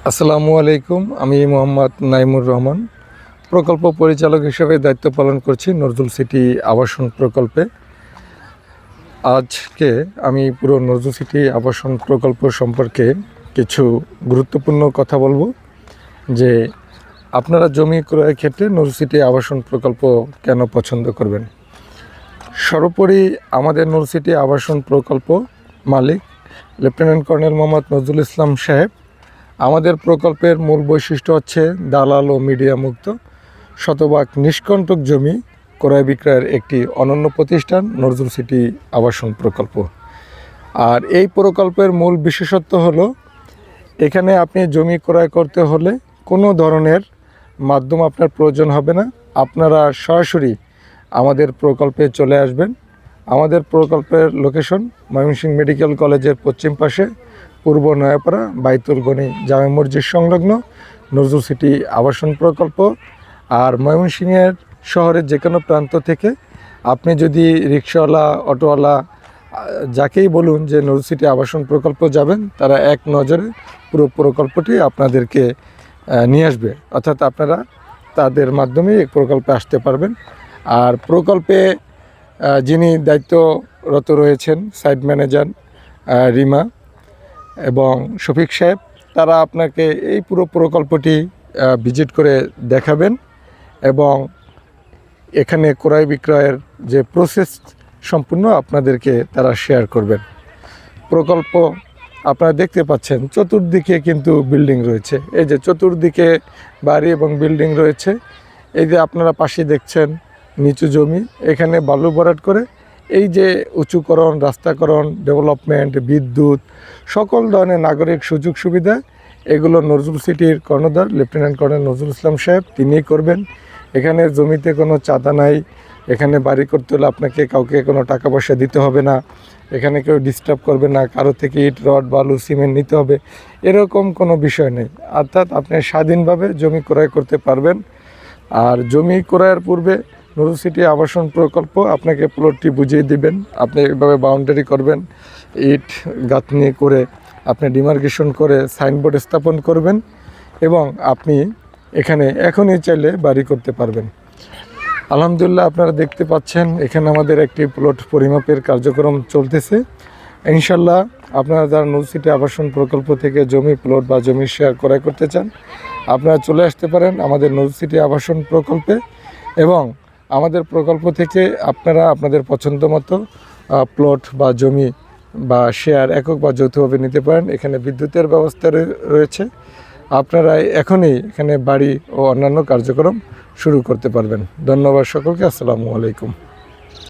আসসালামু আলাইকুম। আমি মোহাম্মদ নাইমুর রহমান, প্রকল্প পরিচালক হিসেবে দায়িত্ব পালন করছি নজরুল সিটি আবাসন প্রকল্পে। আজকে আমি পুরো নজরুল সিটি আবাসন প্রকল্প সম্পর্কে কিছু গুরুত্বপূর্ণ কথা বলবো, যে আপনারা জমি ক্রয়ের ক্ষেত্রে নজরুল সিটি আবাসন প্রকল্প কেন পছন্দ করবেন। সর্বোপরি আমাদের নজরুল সিটি আবাসন প্রকল্প মালিক লেফটেন্যান্ট কর্নেল মোহাম্মদ নজরুল ইসলাম সাহেব। আমাদের প্রকল্পের মূল বৈশিষ্ট্য হচ্ছে দালাল ও মিডিয়া মুক্ত, শতভাগ নিষ্কণ্টক জমি ক্রয় বিক্রয়ের একটি অনন্য প্রতিষ্ঠান নজরুল সিটি আবাসন প্রকল্প। আর এই প্রকল্পের মূল বিশেষত্ব হলো, এখানে আপনি জমি ক্রয় করতে হলে কোনো ধরনের মাধ্যম আপনার প্রয়োজন হবে না। আপনারা সরাসরি আমাদের প্রকল্পে চলে আসবেন। আমাদের প্রকল্পের লোকেশন ময়মনসিংহ মেডিকেল কলেজের পশ্চিম পাশে, পূর্ব নয়াপাড়া বাইতুল গনি জামে মসজিদ সংলগ্ন নজরুল সিটি আবাসন প্রকল্প। আর ময়মনসিংহের শহরের যে কোনো প্রান্ত থেকে আপনি যদি রিক্সাওয়ালা, অটোওয়ালা, যাকেই বলুন যে নজরুল সিটি আবাসন প্রকল্প যাবেন, তারা এক নজরে পুরো প্রকল্পটি আপনাদেরকে নিয়ে আসবে, অর্থাৎ আপনারা তাদের মাধ্যমে এই প্রকল্পে আসতে পারবেন। আর প্রকল্পে যিনি দায়িত্বরত রয়েছেন সাইট ম্যানেজার রিমা এবং শফিক সাহেব, তারা আপনাকে এই পুরো প্রকল্পটি ভিজিট করে দেখাবেন এবং এখানে ক্রয় বিক্রয়ের যে প্রসেস সম্পূর্ণ আপনাদেরকে তারা শেয়ার করবেন। প্রকল্প আপনারা দেখতে পাচ্ছেন চতুর্দিকে কিন্তু বিল্ডিং রয়েছে, এই যে চতুর্দিকে বাড়ি এবং বিল্ডিং রয়েছে। এই যে আপনারা পাশে দেখছেন নিচু জমি, এখানে বালু ভরাট করে এই যে উঁচুকরণ, রাস্তাকরণ, ডেভেলপমেন্ট, বিদ্যুৎ, সকল ধরনের নাগরিক সুযোগ সুবিধা এগুলো নজরুল সিটির কর্ণধার লেফটেন্যান্ট কর্নেল নজরুল ইসলাম সাহেব তিনিই করবেন। এখানে জমিতে কোনো চাঁদা নাই, এখানে বাড়ি করতে হলে আপনাকে কাউকে কোনো টাকা পয়সা দিতে হবে না, এখানে কেউ ডিস্টার্ব করবে না, কারো থেকে ইট, রড, বালু, সিমেন্ট নিতে হবে, এরকম কোনো বিষয় নেই। অর্থাৎ আপনি স্বাধীনভাবে জমি ক্রয় করতে পারবেন। আর জমি ক্রয়ের পূর্বে নজরুল সিটি আবাসন প্রকল্প আপনাকে প্লটটি বুঝিয়ে দিবেন। আপনি এভাবে বাউন্ডারি করবেন, ইট গাঁথনি করে আপনি ডিমার্কেশন করে সাইনবোর্ড স্থাপন করবেন এবং আপনি এখানে এখনই চাইলে বাড়ি করতে পারবেন। আলহামদুলিল্লাহ, আপনারা দেখতে পাচ্ছেন এখানে আমাদের একটি প্লট পরিমাপের কার্যক্রম চলতেছে। ইনশাল্লাহ আপনারা যারা নজরুল সিটি আবাসন প্রকল্প থেকে জমি, প্লট বা জমি শেয়ার ক্রয় করতে চান, আপনারা চলে আসতে পারেন আমাদের নজরুল সিটি আবাসন প্রকল্পে এবং আমাদের প্রকল্প থেকে আপনারা আপনাদের পছন্দ মতো প্লট বা জমি বা শেয়ার একক বা যৌথভাবে নিতে পারেন। এখানে বিদ্যুতের ব্যবস্থা রয়েছে। আপনারা এখনই এখানে বাড়ি ও অন্যান্য কার্যক্রম শুরু করতে পারবেন। ধন্যবাদ সকলকে। আসসালামু আলাইকুম।